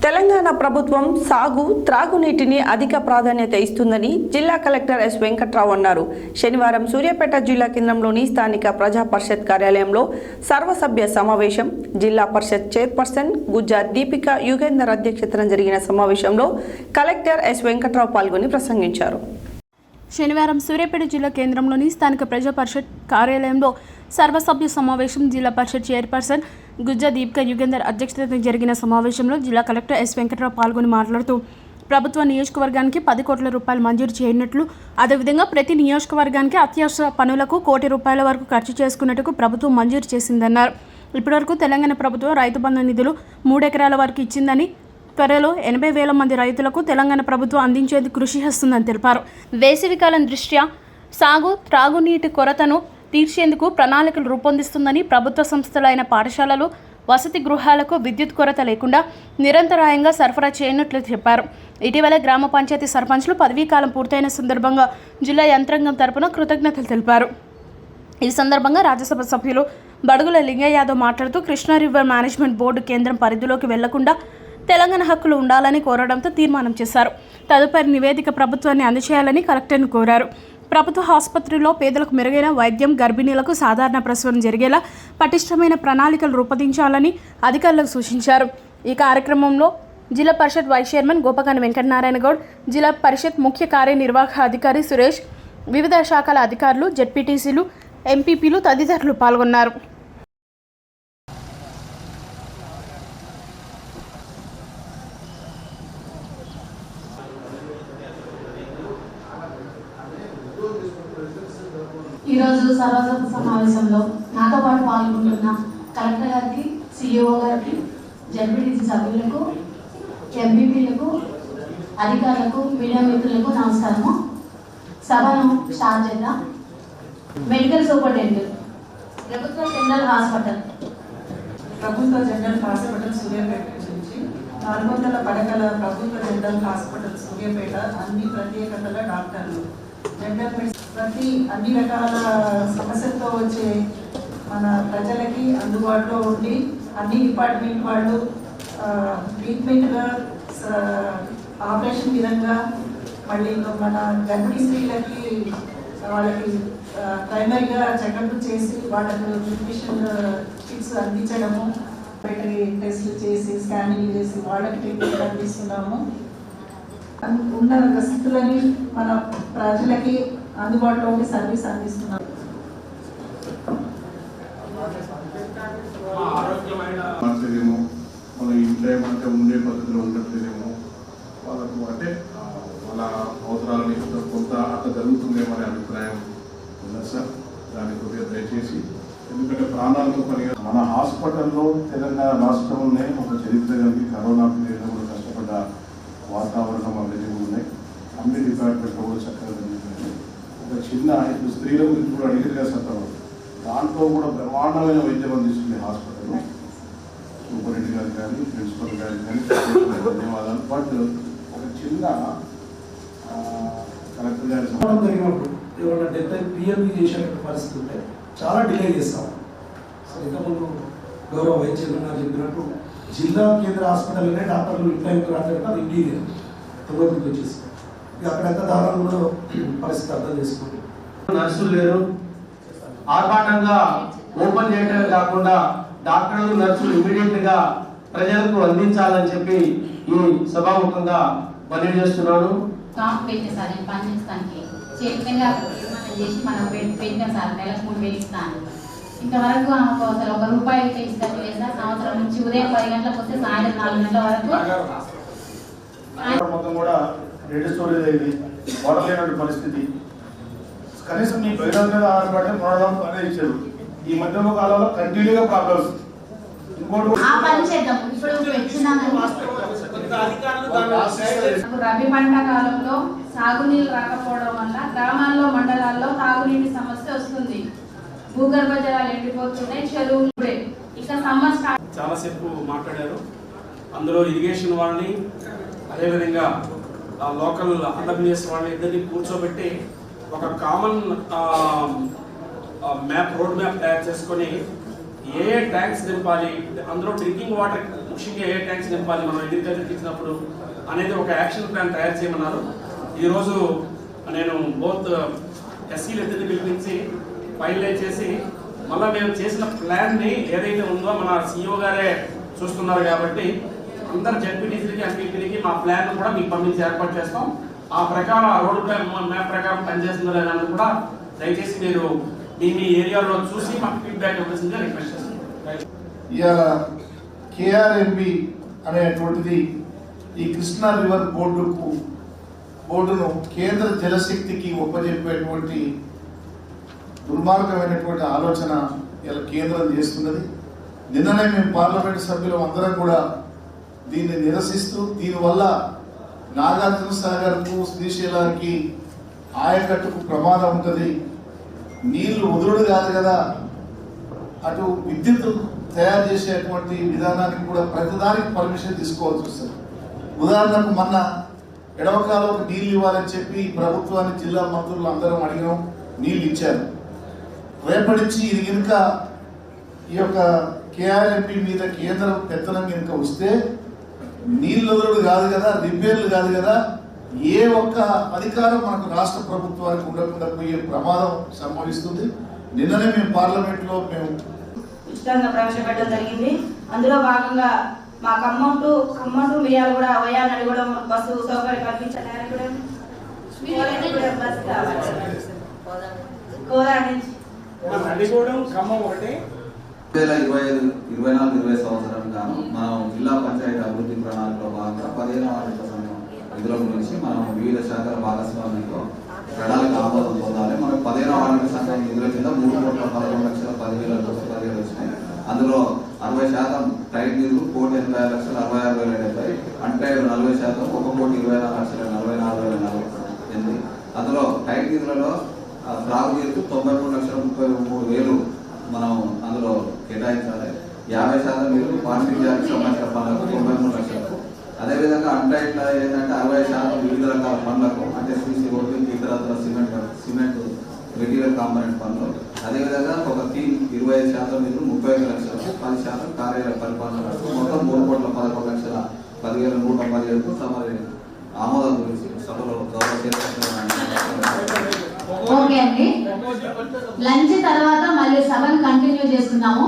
తెలంగాణ ప్రభుత్వం సాగు త్రాగునీటిని అధిక ప్రాధాన్యత ఇస్తుందని జిల్లా కలెక్టర్ ఎస్ వెంకట్రావు అన్నారు. శనివారం సూర్యాపేట జిల్లా కేంద్రంలోని స్థానిక ప్రజా పరిషత్ కార్యాలయంలో సర్వసభ్య సమావేశం, జిల్లా పరిషత్ చైర్పర్సన్ గుజ్జా దీపిక యుగేందర్ అధ్యక్షతన జరిగిన సమావేశంలో కలెక్టర్ ఎస్ వెంకట్రావు పాల్గొని ప్రసంగించారు. శనివారం సూర్యాపేట జిల్లా కేంద్రంలోని స్థానిక ప్రజా పరిషత్ కార్యాలయంలో సర్వసభ్య సమావేశం, జిల్లా పరిషత్ చైర్పర్సన్ గుజ్జా దీపిక యుగేందర్ అధ్యక్షతన జరిగిన సమావేశంలో జిల్లా కలెక్టర్ ఎస్ వెంకట్రావు పాల్గొని మాట్లాడుతూ ప్రభుత్వ నియోజకవర్గానికి 10 కోట్ల రూపాయలు మంజూరు చేయనున్నట్లు, అదేవిధంగా ప్రతి నియోజకవర్గానికి అత్యవసర పనులకు ₹1 కోటి వరకు ఖర్చు చేసుకున్నట్టుకు ప్రభుత్వం మంజూరు చేసిందన్నారు. ఇప్పటివరకు తెలంగాణ ప్రభుత్వం రైతు బంధు నిధులు 3 ఎకరాల వరకు ఇచ్చిందని, త్వరలో 80,000 మంది రైతులకు తెలంగాణ ప్రభుత్వం అందించేందుకు కృషి చేస్తుందని తెలిపారు. వేసవికాలం దృష్ట్యా సాగు త్రాగునీటి కొరతను తీర్చేందుకు ప్రణాళికలు రూపొందిస్తుందని, ప్రభుత్వ సంస్థలైన పాఠశాలలు, వసతి గృహాలకు విద్యుత్ కొరత లేకుండా నిరంతరాయంగా సరఫరా చేయనున్నట్లు చెప్పారు. ఇటీవల గ్రామ పంచాయతీ సర్పంచ్లు పదవీకాలం పూర్తయిన సందర్భంగా జిల్లా యంత్రాంగం తరపున కృతజ్ఞతలు తెలిపారు. ఈ సందర్భంగా రాజ్యసభ సభ్యులు బడుగుల లింగయ్య యాదవ్ మాట్లాడుతూ కృష్ణా రివర్ మేనేజ్మెంట్ బోర్డు కేంద్రం పరిధిలోకి వెళ్లకుండా తెలంగాణ హక్కులు ఉండాలని కోరడంతో తీర్మానం చేశారు. తదుపరి నివేదిక ప్రభుత్వాన్ని అందజేయాలని కలెక్టర్ను కోరారు. ప్రభుత్వ ఆసుపత్రిలో పేదలకు మెరుగైన వైద్యం, గర్భిణీలకు సాధారణ ప్రసవం జరిగేలా పటిష్టమైన ప్రణాళికలు రూపొందించాలని అధికారులకు సూచించారు. ఈ కార్యక్రమంలో జిల్లా పరిషత్ వైస్ చైర్మన్ గోపకాని వెంకటనారాయణ గౌడ్, జిల్లా పరిషత్ ముఖ్య కార్యనిర్వాహక అధికారి సురేష్, వివిధ శాఖల అధికారులు, జెడ్పీటీసీలు, ఎంపీపీలు తదితరులు పాల్గొన్నారు. ఈరోజు సర్వసభ సమావేశంలో నాతో పాటు పాల్గొంటున్న కలెక్టర్ గారికి, సిఇఓ గారికి, జెడ్పీటీసీ సభ్యులకు, ఎంపీపీలకు, అధికారులకు, మీడియా మిత్రులకు నమస్కారము. సభను స్టార్ట్ చేద్దాం. మెడికల్ సూపరింటెండెంట్, ప్రభుత్వ జనరల్ హాస్పిటల్ సూర్యాపేట నుంచి 400 పడకల ప్రభుత్వ జనరల్ హాస్పిటల్ సూర్యాపేట, అన్ని ప్రత్యేకతల డాక్టర్లు, అన్ని రకాల సమస్యలతో వచ్చే మన ప్రజలకి అందుబాటులో ఉండి అన్ని డిపార్ట్మెంట్ వాళ్ళు ట్రీట్మెంట్గా, ఆపరేషన్ విధంగా, మళ్ళీ మన గర్భిణీ స్త్రీలకి వాళ్ళకి ప్రైమరీగా చెకప్ చేసి వాళ్ళకు న్యూట్రిషన్ కిట్స్ అందించడము, టెస్ట్లు చేసి స్కానింగ్ చేసి వాళ్ళకి ట్రీట్మెంట్ అందిస్తున్నాము. ఉన్న స్థితులని మన ప్రజలకి అందుబాటులో ఉండి సర్వీస్ అందిస్తున్నాము. మన ఇంట్లో ఏమంటే ఉండే పద్ధతిలో ఉండట్లేదేమో, వాళ్ళకు అంటే వాళ్ళ అవసరాలని కొంత అట్లా జరుగుతుందేమో అనే అభిప్రాయం ఉంది సార్. దాని కొద్దిగా దయచేసి, ఎందుకంటే ప్రాణాలతో పని మన హాస్పిటల్లో తెలంగాణ రాష్ట్రంలోనే ఒక చరిత్ర కలిగి కరోనా పీరియడ్లో కూడా కష్టపడ్డ వాతావరణం అవన్నీ ఉన్నాయి. అన్ని డిపార్ట్మెంట్లో కూడా చక్కగా జరుగుతుంది. ఒక చిన్న ఇప్పుడు స్త్రీల గురించి కూడా అడిగిగా సత్తారు, దాంట్లో కూడా బ్రహ్మాండమైన వైద్యం అందిస్తుంది హాస్పిటల్లో. సూపరింటెండెంట్ గారికి కానీ, ప్రిన్సిపల్ గారికి కానీ ధన్యవాదాలు. బట్ ఒక చిన్న కలెక్టర్ గారి జరిగినప్పుడు ఏమన్నా డెత్ పిఎంఈ చేసేటువంటి పరిస్థితి ఉంటే చాలా డిలే చేస్తాం. సో ఇంతకుముందు గౌరవ వైద్య గారు చెప్పినట్టు జిల్లా కేంద్ర హాస్పిటల్లోనే డాక్టర్లు ఇంట్లో రాలేదు, అది ఇంటీరియర్ తొమ్మిదికి వచ్చేసి అక్కడ ఎంత దారుణం కూడా పరిస్థితి అర్థం చేసుకోండి. నర్సులు లేరు, ఆర్భాటంగా ఓపెన్ చేయటమే కాకుండా డాక్టర్లు, నర్సులు ఇమీడియట్ గా ప్రజలకు అందించాలని చెప్పి ఈ సభాముఖంగా మనవి చేస్తున్నాను. ఇంతవరకు ఆమెకు అసలు ₹1 అయితే ఇస్తారు లేదా, సంవత్సరం నుంచి ఉదయం 10 గంటలకు వస్తే సాయంత్రం 4 గంటల వరకు మొత్తం కూడా రెడీ స్టోరేజ్ అయింది. వాటర్ లేనటువంటి పరిస్థితి. కనీసం మీ బహిరంగ ఆధారపడే ప్రోగ్రామ్ అనేది ఇచ్చారు. ఈ మధ్యలో కాలంలో కంటిన్యూగా ప్రాబ్లమ్స్. రబీ పంట కాలంలో సాగునీరు రాకపోవడం వల్ల గ్రామాల్లో, మండలాల్లో తాగునీటి సమస్య వస్తుంది. భూగర్భ జలాలు ఎండిపోతున్నాయి, చెరువులు. ఇక సమ్మర్ చాలాసేపు మాట్లాడారు. అందులో ఇరిగేషన్ వాళ్ళని, అదేవిధంగా లోకల్ ఆర్డబ్ల్యూఎస్ వాళ్ళని ఇద్దరిని కూర్చోబెట్టి ఒక కామన్ రోడ్ మ్యాప్ తయారు చేసుకొని ఏ ట్యాంక్స్ దింపాలి, అందులో డ్రింకింగ్ వాటర్ ముఖ్యంగా ఏ ట్యాంక్స్ నింపాలి మనం అగ్రికల్చర్కి ఇచ్చినప్పుడు అనేది ఒక యాక్షన్ ప్లాన్ తయారు చేయమన్నారు. ఈరోజు నేను బోత్ ఎస్సీలు ఇద్దరిని పిలిపించి ఫైనలైజ్ చేసి మళ్ళీ మేము చేసిన ప్లాన్ని ఏదైతే ఉందో మన CEO గారే చూస్తున్నారు కాబట్టి అందరు జడ్పీటీసీలకి ఎంపీపీలకి మా ప్లాన్ కూడా మీకు పంపించి ఏర్పాటు చేస్తాం. ఆ ప్రకారం ఆ రోడ్ మ్యాప్ ప్రకారం పనిచేస్తుందో లేదని కూడా దయచేసి మీరు మీ ఏరియాలో చూసి మాకు ఫీడ్బ్యాక్ ఇవ్వాల్సిందిగా రిక్వెస్ట్ చేస్తున్నాం. ఇవాళ KRMB అనేటువంటిది ఈ కృష్ణా రివర్ బోర్డును కేంద్ర జలశక్తికి ఒప్పజెప్పేటువంటి దుర్మార్గమైనటువంటి ఆలోచన ఇలా కేంద్రం చేస్తున్నది. నిన్ననే మేము పార్లమెంట్ సభ్యులు అందరం కూడా దీన్ని నిరసిస్తూ దీనివల్ల నాగార్జున సాగర్కు శ్రీశైలానికి ఆయకట్టుకు ప్రమాదం ఉంటుంది, నీళ్లు వదులుడు కాదు కదా, అటు విద్యుత్ తయారు చేసేటువంటి విధానానికి కూడా ప్రతిదానికి పర్మిషన్ తీసుకోవాల్సి వస్తుంది. ఉదాహరణకు మొన్న ఎడవకాలకు నీళ్ళు ఇవ్వాలని చెప్పి ప్రభుత్వాన్ని జిల్లా మంత్రులు అందరం అడిగినాం, నీళ్ళు ఇచ్చారు. రేపటించి ఇది కనుక ఈ యొక్క KRMB మీద కేంద్రం పెత్తనం కనుక వస్తే నీళ్ళు వదలడు కాదు కదా, రిపేర్లు కాదు కదా, ఏ ఒక్క అధికారం మనకు రాష్ట్ర ప్రభుత్వానికి ఉండకుండా పోయే ప్రమాదం సంభవిస్తుంది. నిన్ననే మేము పార్లమెంట్లో ఉచితంగా ప్రవేశపెట్టడం జరిగింది. అందులో భాగంగా మా ఖమ్మం టు మియాలు కూడా వయాలని కూడా బస్సు సౌకర్యం కల్పించడానికి కూడా బస్సు కావాలి. గోదావరి నుంచి 2024-20 సంవత్సరం గాను మనం జిల్లా పంచాయతీ అభివృద్ధి ప్రణాళికలో భాగంగా 15వ వార్షిక నిధుల గురించి మనం వివిధ శాఖల భాగస్వామ్యంతో ప్రణాళిక ఆమోదం పొందాలి. మనకు 15వ వార్షిక సంఘం నిధుల కింద 3,11,10,10,10 వచ్చినాయి. అందులో 60% టైట్ నిధులు 1,86,66,70 అంటే 40% 1,24,24,44,000. అందులో టైట్ నిధులలో త్రాగునీరుకు 93,33,000 మనం అందులో కేటాయించాలి. 50% మీరు పారిశుద్ధ్యానికి సంబంధించిన పనులకు 93 లక్షలకు. అదేవిధంగా అంటైట్లో ఏంటంటే 60% వివిధ రకాల పనులకు అంటే CC రోడ్డు, ఇతరత్ర సిమెంట్ మెటీరియల్ కాంపోనెంట్ పనులు. అదేవిధంగా ఒక టీం 25% మీరు 35 లక్షలకు, 10% కార్యాలయ పరిపాలనలకు, మొత్తం 3,11,10,15,117కు సమరి ఆమోదం గురించి సభలో ఓకే అండి. లంచ్ తర్వాత మళ్ళీ సభను కంటిన్యూ చేస్తున్నాము.